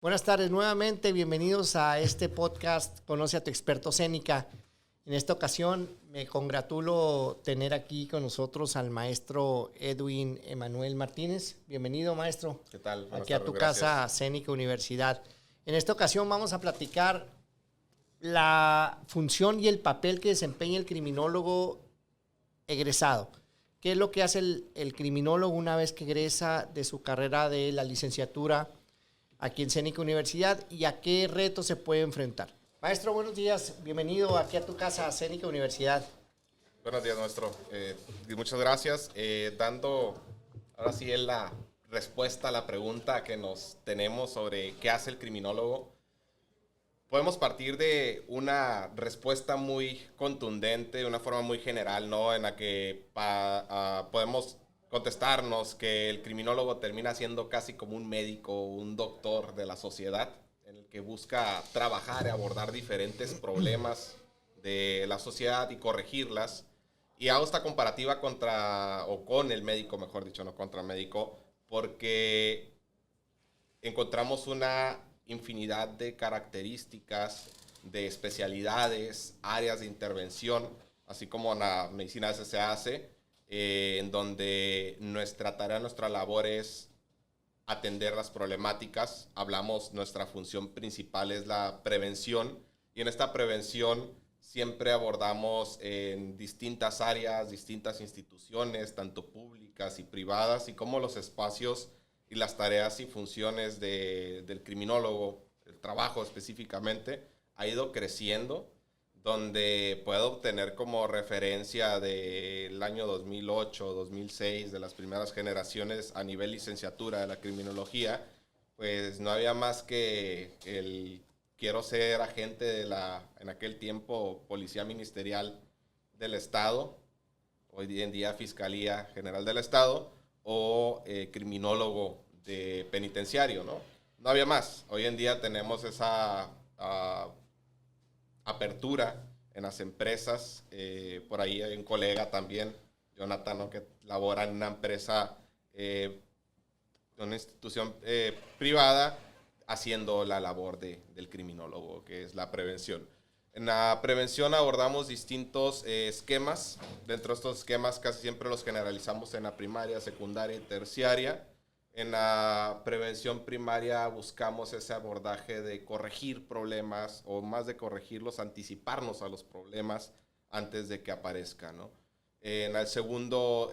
Buenas tardes nuevamente, bienvenidos a este podcast Conoce a tu experto Cénica. En esta ocasión me congratulo tener aquí con nosotros al maestro Edwin Emanuel Martínez. Bienvenido, maestro. ¿Qué tal? Buenas aquí a tu casa, Cénica Universidad. En esta ocasión vamos a platicar la función y el papel que desempeña el criminólogo egresado. ¿Qué es lo que hace el criminólogo una vez que egresa de su carrera de la licenciatura aquí en Cénica Universidad y a qué retos se puede enfrentar? Maestro, buenos días. Bienvenido aquí a tu casa, Cénica Universidad. Buenos días, maestro. Muchas gracias. Dando ahora sí la respuesta a la pregunta que nos tenemos sobre qué hace el criminólogo, podemos partir de una respuesta muy contundente, de una forma muy general, ¿no? En la que podemos contestarnos que el criminólogo termina siendo casi como un médico, un doctor de la sociedad, en el que busca trabajar y abordar diferentes problemas de la sociedad y corregirlas. Y hago esta comparativa con el médico, mejor dicho, no contra el médico, porque encontramos una infinidad de características, de especialidades, áreas de intervención, así como en la medicina se hace, en donde nuestra tarea, nuestra labor es atender las problemáticas. Nuestra función principal es la prevención, y en esta prevención siempre abordamos en distintas áreas, distintas instituciones, tanto públicas y privadas, y cómo los espacios y las tareas y funciones del criminólogo, el trabajo específicamente, ha ido creciendo, donde puedo obtener como referencia del año 2008, 2006, de las primeras generaciones a nivel licenciatura de la criminología, pues no había más que quiero ser agente en aquel tiempo, Policía Ministerial del Estado, hoy en día Fiscalía General del Estado, o criminólogo de penitenciario, ¿no? No había más. Hoy en día tenemos esa apertura en las empresas. Por ahí hay un colega también, Jonathan, ¿no?, que labora en una empresa, una institución privada, haciendo la labor del criminólogo, que es la prevención. En la prevención abordamos distintos esquemas. Dentro de estos esquemas casi siempre los generalizamos en la primaria, secundaria y terciaria. En la prevención primaria buscamos ese abordaje de corregir problemas, o más de corregirlos, anticiparnos a los problemas antes de que aparezcan, ¿no? En el segundo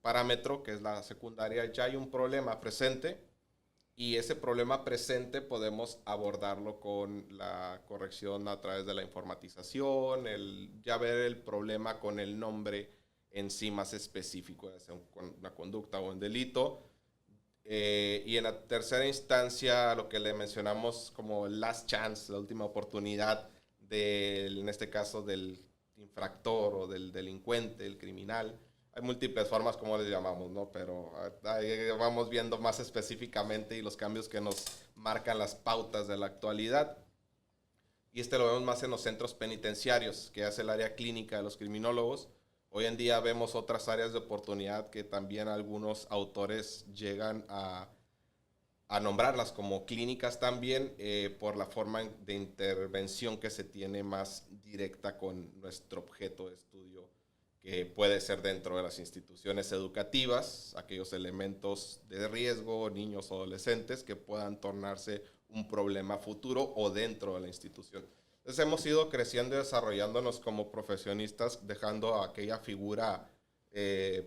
parámetro, que es la secundaria, ya hay un problema presente, y ese problema presente podemos abordarlo con la corrección a través de la informatización, ya ver el problema con el nombre en sí más específico, ya sea una conducta o un delito. Y en la tercera instancia, lo que le mencionamos como last chance, la última oportunidad, en este caso del infractor o del delincuente, el criminal. Hay múltiples formas como les llamamos, ¿no? Pero ahí vamos viendo más específicamente y los cambios que nos marcan las pautas de la actualidad. Y lo vemos más en los centros penitenciarios, que es el área clínica de los criminólogos. Hoy en día vemos otras áreas de oportunidad que también algunos autores llegan a nombrarlas como clínicas también, por la forma de intervención que se tiene más directa con nuestro objeto de estudio, que puede ser dentro de las instituciones educativas, aquellos elementos de riesgo, niños o adolescentes que puedan tornarse un problema futuro, o dentro de la institución. Entonces hemos ido creciendo y desarrollándonos como profesionistas, dejando aquella figura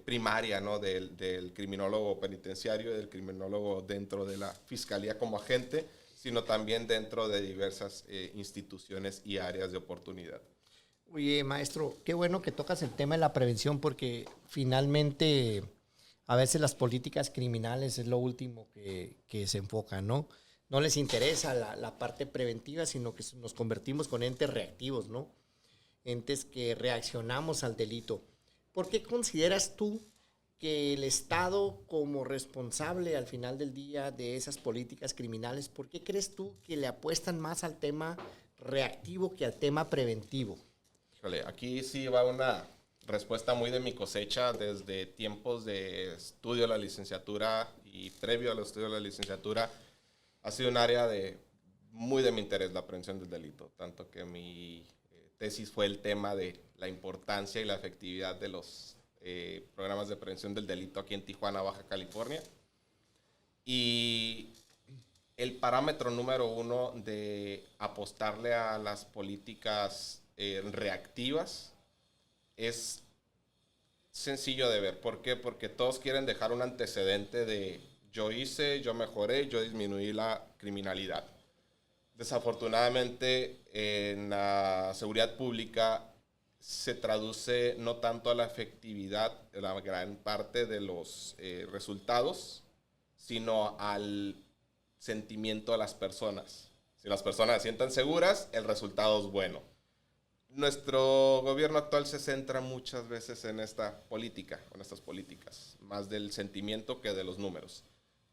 primaria, ¿no?, del criminólogo penitenciario, del criminólogo dentro de la fiscalía como agente, sino también dentro de diversas instituciones y áreas de oportunidad. Oye, maestro, qué bueno que tocas el tema de la prevención, porque finalmente a veces las políticas criminales es lo último que se enfoca, ¿no? No les interesa la parte preventiva, sino que nos convertimos con entes reactivos, ¿no? Entes que reaccionamos al delito. ¿Por qué consideras tú que el Estado, como responsable al final del día de esas políticas criminales, por qué crees tú que le apuestan más al tema reactivo que al tema preventivo? Híjole, aquí sí va una respuesta muy de mi cosecha desde tiempos de estudio de la licenciatura y previo al estudio de la licenciatura. ha sido un área muy de mi interés, la prevención del delito, tanto que mi tesis fue el tema de la importancia y la efectividad de los programas de prevención del delito aquí en Tijuana, Baja California. Y el parámetro número uno de apostarle a las políticas reactivas es sencillo de ver. ¿Por qué? Porque todos quieren dejar un antecedente de yo hice, yo mejoré, yo disminuí la criminalidad. Desafortunadamente, en la seguridad pública se traduce no tanto a la efectividad, la gran parte de los resultados, sino al sentimiento de las personas. Si las personas se sienten seguras, el resultado es bueno. Nuestro gobierno actual se centra muchas veces en esta política, en estas políticas, más del sentimiento que de los números.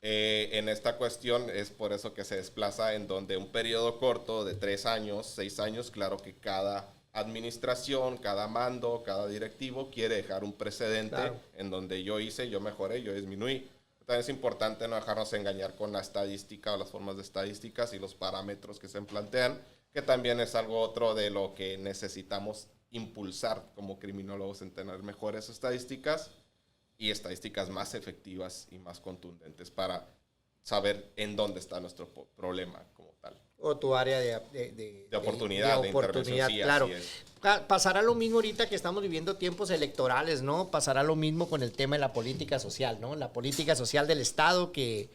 En esta cuestión es por eso que se desplaza en donde un periodo corto de 3 años, 6 años, claro que cada administración, cada mando, cada directivo quiere dejar un precedente, claro, en donde yo hice, yo mejoré, yo disminuí. También es importante no dejarnos engañar con la estadística o las formas de estadísticas y los parámetros que se plantean, que también es algo otro de lo que necesitamos impulsar como criminólogos, en tener mejores estadísticas y estadísticas más efectivas y más contundentes para saber en dónde está nuestro problema como tal. O tu área de oportunidad, de oportunidad, sí, claro. Pasará lo mismo ahorita que estamos viviendo tiempos electorales, ¿no? Pasará lo mismo con el tema de la política social, ¿no? La política social del Estado que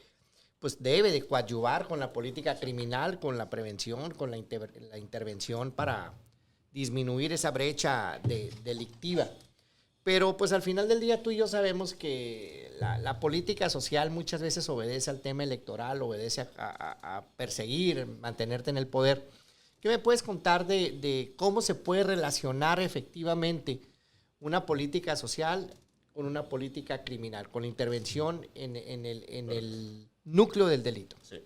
pues debe de coadyuvar con la política criminal, con la prevención, con la intervención para disminuir esa brecha delictiva. Pero pues al final del día tú y yo sabemos que la política social muchas veces obedece al tema electoral, obedece a perseguir, mantenerte en el poder. ¿Qué me puedes contar de cómo se puede relacionar efectivamente una política social con una política criminal, con la intervención en el núcleo del delito? Sí.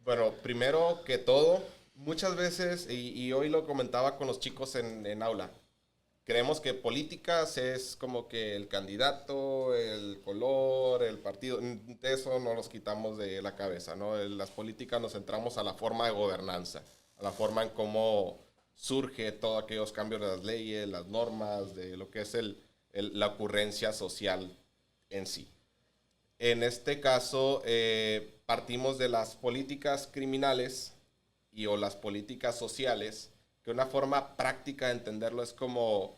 Bueno, primero que todo, muchas veces, y hoy lo comentaba con los chicos en aula, creemos que políticas es como que el candidato, el color, el partido, de eso no los quitamos de la cabeza, ¿no? En las políticas nos centramos a la forma de gobernanza, a la forma en cómo surge todos aquellos cambios de las leyes, las normas, de lo que es la ocurrencia social en sí. En este caso, partimos de las políticas criminales o las políticas sociales, que una forma práctica de entenderlo es como,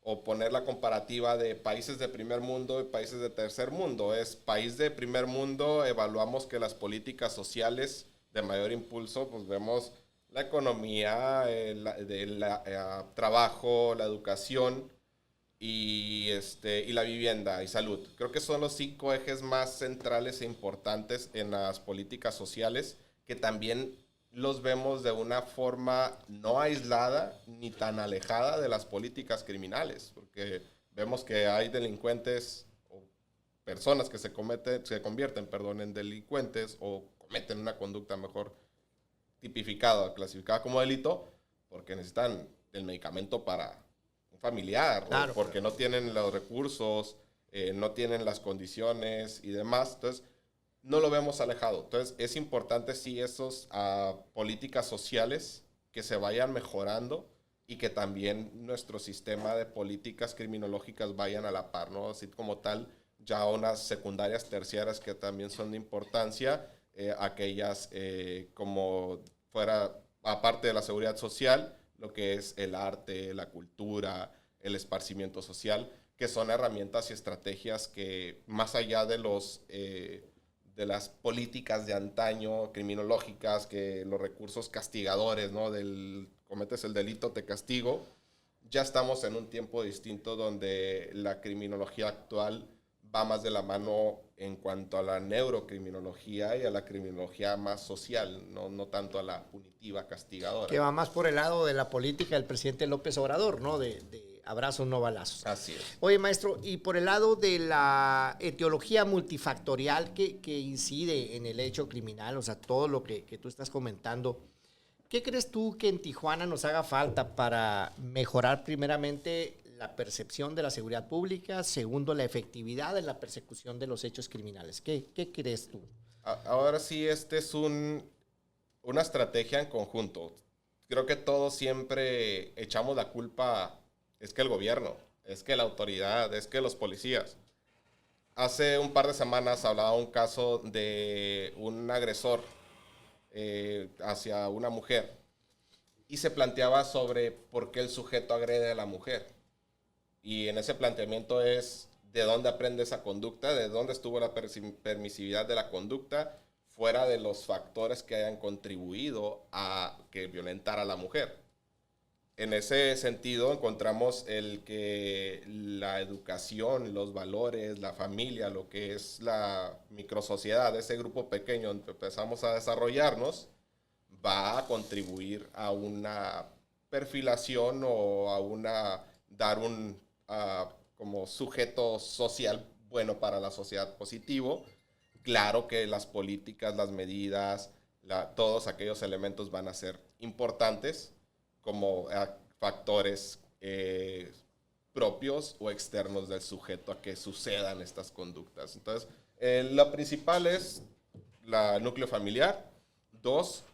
o poner la comparativa de países de primer mundo y países de tercer mundo. Es país de primer mundo, evaluamos que las políticas sociales de mayor impulso, pues vemos la economía, el trabajo, la educación y la vivienda y salud. Creo que son los 5 ejes más centrales e importantes en las políticas sociales, que también los vemos de una forma no aislada ni tan alejada de las políticas criminales, porque vemos que hay delincuentes o personas que se convierten en delincuentes o cometen una conducta mejor tipificada, clasificada como delito, porque necesitan el medicamento para un familiar, claro, o porque no tienen los recursos, no tienen las condiciones y demás. Entonces, no lo vemos alejado. Entonces, es importante, sí, esas políticas sociales que se vayan mejorando y que también nuestro sistema de políticas criminológicas vayan a la par, ¿no? Así como tal, ya unas secundarias, terciarias que también son de importancia, aquellas como fuera, aparte de la seguridad social, lo que es el arte, la cultura, el esparcimiento social, que son herramientas y estrategias que, más allá de de las políticas de antaño criminológicas, que los recursos castigadores, ¿no? Cometes el delito, te castigo. Ya estamos en un tiempo distinto donde la criminología actual va más de la mano en cuanto a la neurocriminología y a la criminología más social, no tanto a la punitiva, castigadora. Que va más por el lado de la política del presidente López Obrador, ¿no? De abrazos, no balazos. Así es. Oye, maestro, y por el lado de la etiología multifactorial que incide en el hecho criminal, o sea, todo lo que tú estás comentando, ¿qué crees tú que en Tijuana nos haga falta para mejorar primeramente la percepción de la seguridad pública, segundo, la efectividad en la persecución de los hechos criminales? ¿Qué crees tú? Ahora sí, este es una estrategia en conjunto. Creo que todos siempre echamos la culpa, es que el gobierno, es que la autoridad, es que los policías. Hace un par de semanas hablaba un caso de un agresor hacia una mujer y se planteaba sobre por qué el sujeto agrede a la mujer. Y en ese planteamiento es de dónde aprende esa conducta, de dónde estuvo la permisividad de la conducta, fuera de los factores que hayan contribuido a que violentara a la mujer. En ese sentido encontramos el que la educación, los valores, la familia, lo que es la microsociedad, ese grupo pequeño donde empezamos a desarrollarnos, va a contribuir a una perfilación o a dar un como sujeto social bueno para la sociedad positivo. Claro que las políticas, las medidas, todos aquellos elementos van a ser importantes como factores propios o externos del sujeto a que sucedan estas conductas. Entonces, lo principal es el núcleo familiar. Dos,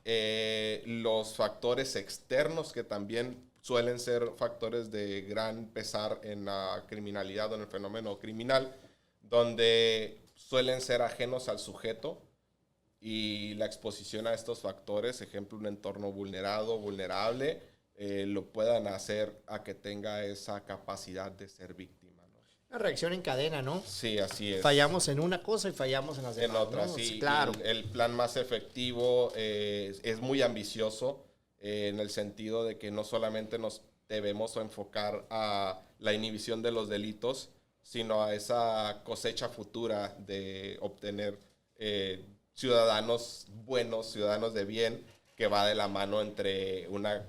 los factores externos que también suelen ser factores de gran pesar en la criminalidad o en el fenómeno criminal, donde suelen ser ajenos al sujeto y la exposición a estos factores, ejemplo, un entorno vulnerable, lo puedan hacer a que tenga esa capacidad de ser víctima, ¿no? Una reacción en cadena, ¿no? Sí, así es. Fallamos en una cosa y fallamos en las demás. En otra, ¿no? sí. Claro. El plan más efectivo es muy ambicioso en el sentido de que no solamente nos debemos enfocar a la inhibición de los delitos, sino a esa cosecha futura de obtener ciudadanos buenos, ciudadanos de bien, que va de la mano entre una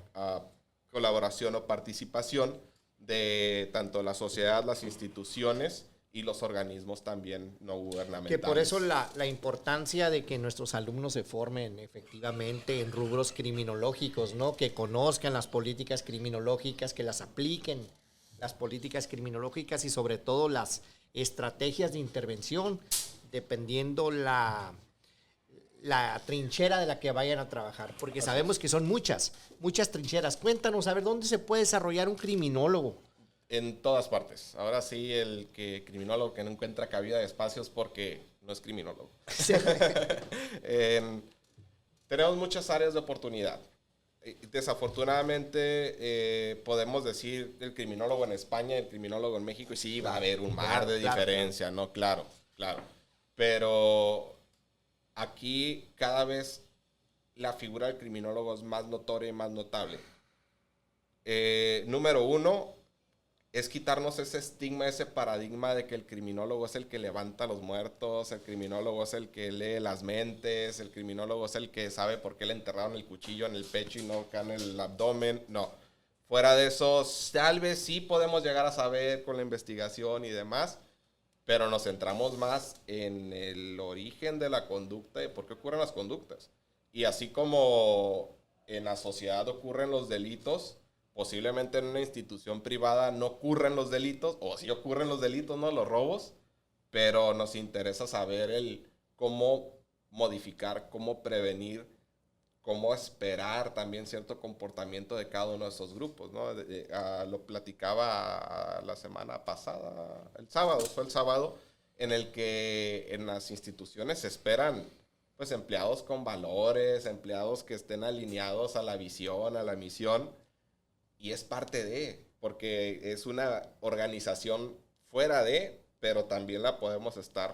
colaboración o participación de tanto la sociedad, las instituciones y los organismos también no gubernamentales. Que por eso la importancia de que nuestros alumnos se formen efectivamente en rubros criminológicos, ¿no? Que conozcan las políticas criminológicas, que las apliquen las políticas criminológicas y sobre todo las estrategias de intervención, dependiendo la trinchera de la que vayan a trabajar, porque sabemos que son muchas trincheras. Cuéntanos, a ver, ¿dónde se puede desarrollar un criminólogo? En todas partes. Ahora sí, el criminólogo que no encuentra cabida de espacios porque no es criminólogo. Tenemos muchas áreas de oportunidad. Desafortunadamente, podemos decir el criminólogo en España, el criminólogo en México, y sí, va a haber un mar de diferencia, ¿no? Claro. Pero aquí cada vez la figura del criminólogo es más notoria y más notable. Número uno, es quitarnos ese estigma, ese paradigma de que el criminólogo es el que levanta a los muertos, el criminólogo es el que lee las mentes, el criminólogo es el que sabe por qué le enterraron el cuchillo en el pecho y no acá en el abdomen. No. Fuera de eso, tal vez sí podemos llegar a saber con la investigación y demás, pero nos centramos más en el origen de la conducta y por qué ocurren las conductas. Y así como en la sociedad ocurren los delitos, posiblemente en una institución privada no ocurren los delitos, o sí ocurren los delitos, ¿no? Los robos, pero nos interesa saber cómo modificar, cómo prevenir, cómo esperar también cierto comportamiento de cada uno de esos grupos, ¿no? Lo platicaba la semana pasada, fue el sábado, en el que en las instituciones se esperan pues empleados con valores, empleados que estén alineados a la visión, a la misión. Y es parte porque es una organización fuera pero también la podemos estar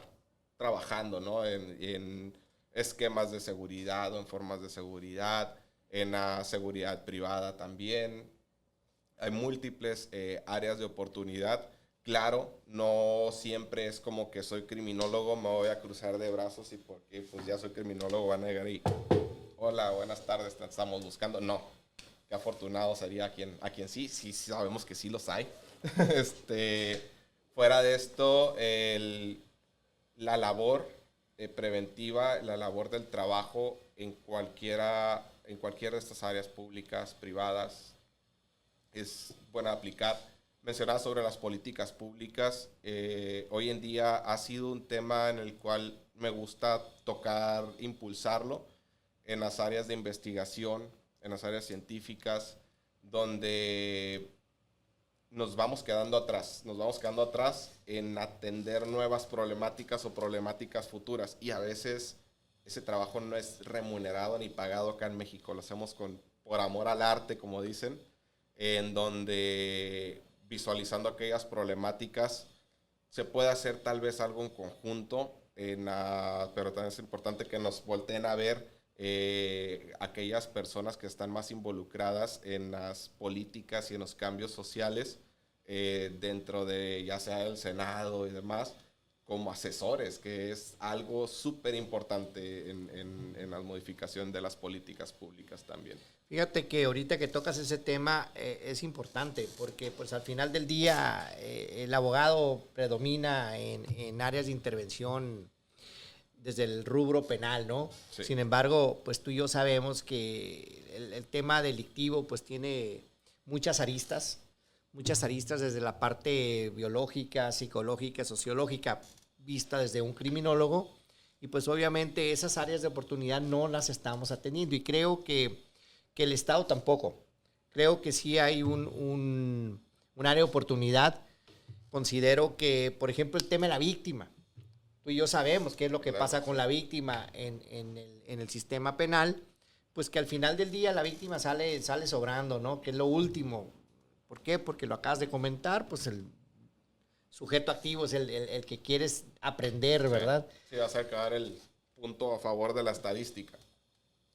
trabajando, ¿no? En esquemas de seguridad o en formas de seguridad, en la seguridad privada también. Hay múltiples áreas de oportunidad. Claro, no siempre es como que soy criminólogo, me voy a cruzar de brazos y porque pues ya soy criminólogo van a llegar y hola, buenas tardes, te estamos buscando. No. Qué afortunado sería a quien sí sabemos que sí los hay. Fuera de esto, la labor preventiva, la labor del trabajo en cualquiera de estas áreas públicas, privadas, es buena aplicar. mencionabas sobre las políticas públicas. Hoy en día ha sido un tema en el cual me gusta tocar, impulsarlo en las áreas de investigación, en las áreas científicas, donde nos vamos quedando atrás en atender nuevas problemáticas o problemáticas futuras. Y a veces ese trabajo no es remunerado ni pagado acá en México. Lo hacemos por amor al arte, como dicen, en donde visualizando aquellas problemáticas se puede hacer tal vez algo en conjunto, pero también es importante que nos volteen a ver aquellas personas que están más involucradas en las políticas y en los cambios sociales dentro de ya sea el Senado y demás, como asesores, que es algo súper importante en la modificación de las políticas públicas también. Fíjate que ahorita que tocas ese tema es importante porque pues al final del día el abogado predomina en áreas de intervención desde el rubro penal, ¿no? Sí. Sin embargo, pues tú y yo sabemos que el tema delictivo pues tiene muchas aristas desde la parte biológica, psicológica, sociológica, vista desde un criminólogo, y pues obviamente esas áreas de oportunidad no las estamos atendiendo, y creo que el Estado tampoco. Creo que sí hay un área de oportunidad. Considero que, por ejemplo, el tema de la víctima. Tú y yo sabemos qué es lo que pasa con la víctima en el sistema penal, pues que al final del día la víctima sale sobrando, ¿no? Que es lo último. ¿Por qué? Porque lo acabas de comentar, pues el sujeto activo es el que quieres aprender, ¿verdad? Sí, vas a acabar el punto a favor de la estadística.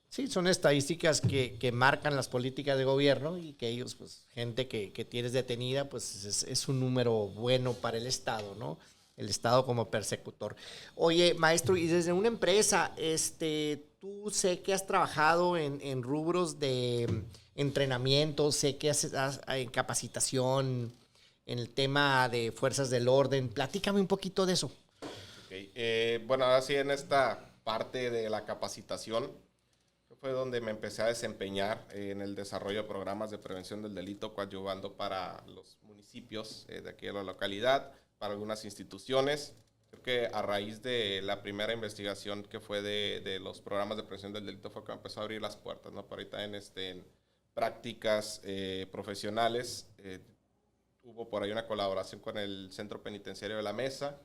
Sí, son estadísticas que marcan las políticas de gobierno, y que ellos, pues, gente que tienes detenida, pues es un número bueno para el Estado, ¿no? El Estado como persecutor. Oye, maestro, y desde una empresa, tú sé que has trabajado en rubros de entrenamiento, sé que haces en capacitación, en el tema de fuerzas del orden. Platícame un poquito de eso. Okay. Bueno, ahora sí, en esta parte de la capacitación, fue donde me empecé a desempeñar en el desarrollo de programas de prevención del delito, coadyuvando para los municipios de aquí de la localidad, para algunas instituciones. Creo que a raíz de la primera investigación que fue de los programas de prevención del delito fue que empezó a abrir las puertas, ¿no? Por ahorita en prácticas profesionales hubo por ahí una colaboración con el Centro Penitenciario de la Mesa.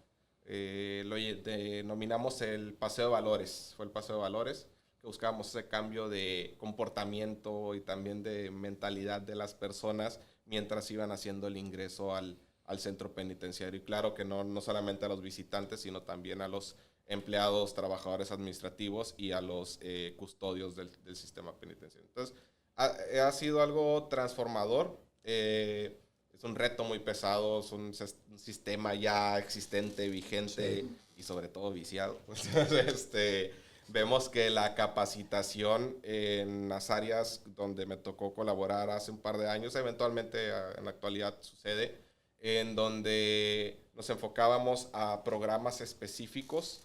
Lo denominamos el Paseo de Valores, fue el Paseo de Valores, que buscábamos ese cambio de comportamiento y también de mentalidad de las personas mientras iban haciendo el ingreso al centro penitenciario. Y claro que no solamente a los visitantes, sino también a los empleados, trabajadores administrativos y a los custodios del sistema penitenciario. Entonces, ha sido algo transformador. Es un reto muy pesado, es un sistema ya existente, vigente, sí, y sobre todo viciado. Vemos que la capacitación en las áreas donde me tocó colaborar hace un par de años, eventualmente en la actualidad sucede, en donde nos enfocábamos a programas específicos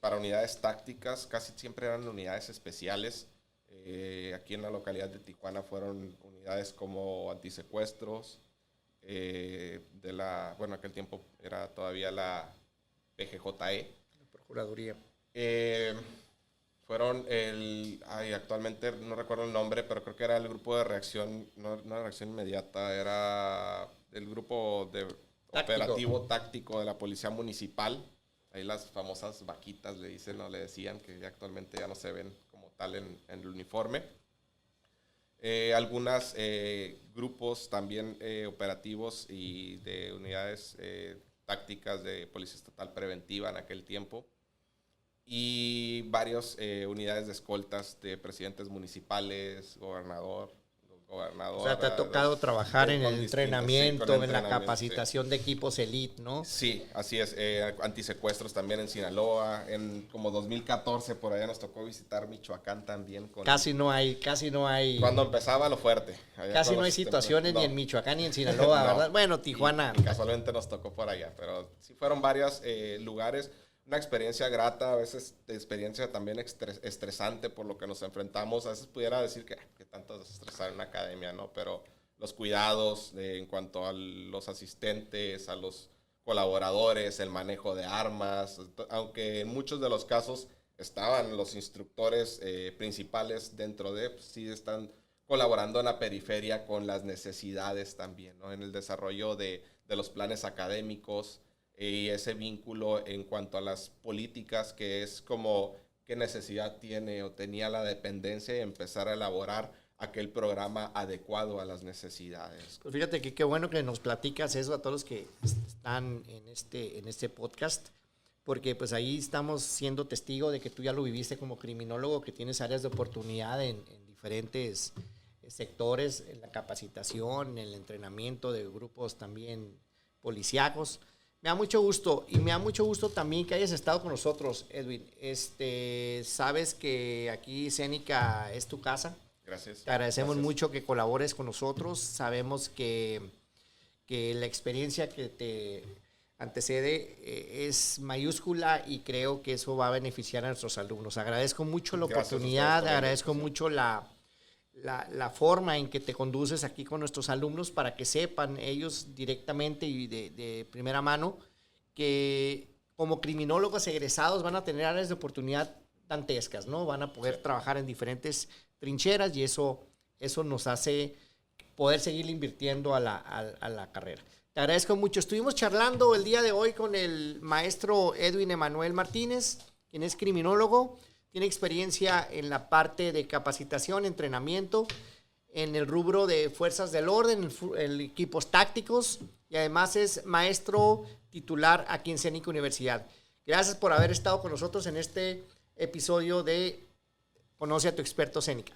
para unidades tácticas, casi siempre eran unidades especiales. Aquí en la localidad de Tijuana fueron unidades como antisecuestros, bueno, aquel tiempo era todavía la PGJE. La Procuraduría. Fueron actualmente no recuerdo el nombre, pero creo que era el grupo de reacción, no era reacción inmediata, era el grupo de operativo táctico de la Policía Municipal. Ahí las famosas vaquitas le decían, que ya actualmente ya no se ven como tal en el uniforme. Algunos grupos también operativos y de unidades tácticas de Policía Estatal Preventiva en aquel tiempo. Y varias unidades de escoltas de presidentes municipales, gobernador. O sea, te ha tocado trabajar en el entrenamiento, sí, en la capacitación, sí, de equipos elite, ¿no? Sí, así es. Antisecuestros también en Sinaloa. En como 2014 por allá nos tocó visitar Michoacán también. Casi no hay. Cuando empezaba lo fuerte. Casi no hay situaciones ni en Michoacán ni en Sinaloa, ¿verdad? No. Bueno, Tijuana. Y casualmente nos tocó por allá, pero sí fueron varios lugares. Una experiencia grata, a veces experiencia también estresante por lo que nos enfrentamos. A veces pudiera decir que tanto desestresar en una academia, ¿no? Pero los cuidados en cuanto a los asistentes, a los colaboradores, el manejo de armas, aunque en muchos de los casos estaban los instructores principales dentro de, pues, sí están colaborando en la periferia con las necesidades también, ¿no? En el desarrollo de los planes académicos y ese vínculo en cuanto a las políticas, que es como qué necesidad tiene o tenía la dependencia y empezar a elaborar aquel programa adecuado a las necesidades. Pues fíjate que qué bueno que nos platicas eso a todos los que están en este podcast, porque pues ahí estamos siendo testigo de que tú ya lo viviste como criminólogo, que tienes áreas de oportunidad en diferentes sectores, en la capacitación, en el entrenamiento de grupos también policíacos. Me da mucho gusto, y me da mucho gusto también que hayas estado con nosotros, Edwin. Sabes que aquí Seneca es tu casa. Gracias. Te agradecemos mucho que colabores con nosotros. Sabemos que la experiencia que te antecede es mayúscula y creo que eso va a beneficiar a nuestros alumnos. Agradezco mucho la oportunidad, agradezco mucho la forma en que te conduces aquí con nuestros alumnos para que sepan ellos directamente y de primera mano que como criminólogos egresados van a tener áreas de oportunidad dantescas, ¿no? Van a poder trabajar en diferentes trincheras y eso nos hace poder seguir invirtiendo a la carrera. Te agradezco mucho. Estuvimos charlando el día de hoy con el maestro Edwin Emanuel Martínez, quien es criminólogo, tiene experiencia en la parte de capacitación, entrenamiento, en el rubro de fuerzas del orden, en equipos tácticos, y además es maestro titular aquí en Seneca Universidad. Gracias por haber estado con nosotros en este episodio de Conoce a tu experto Seneca.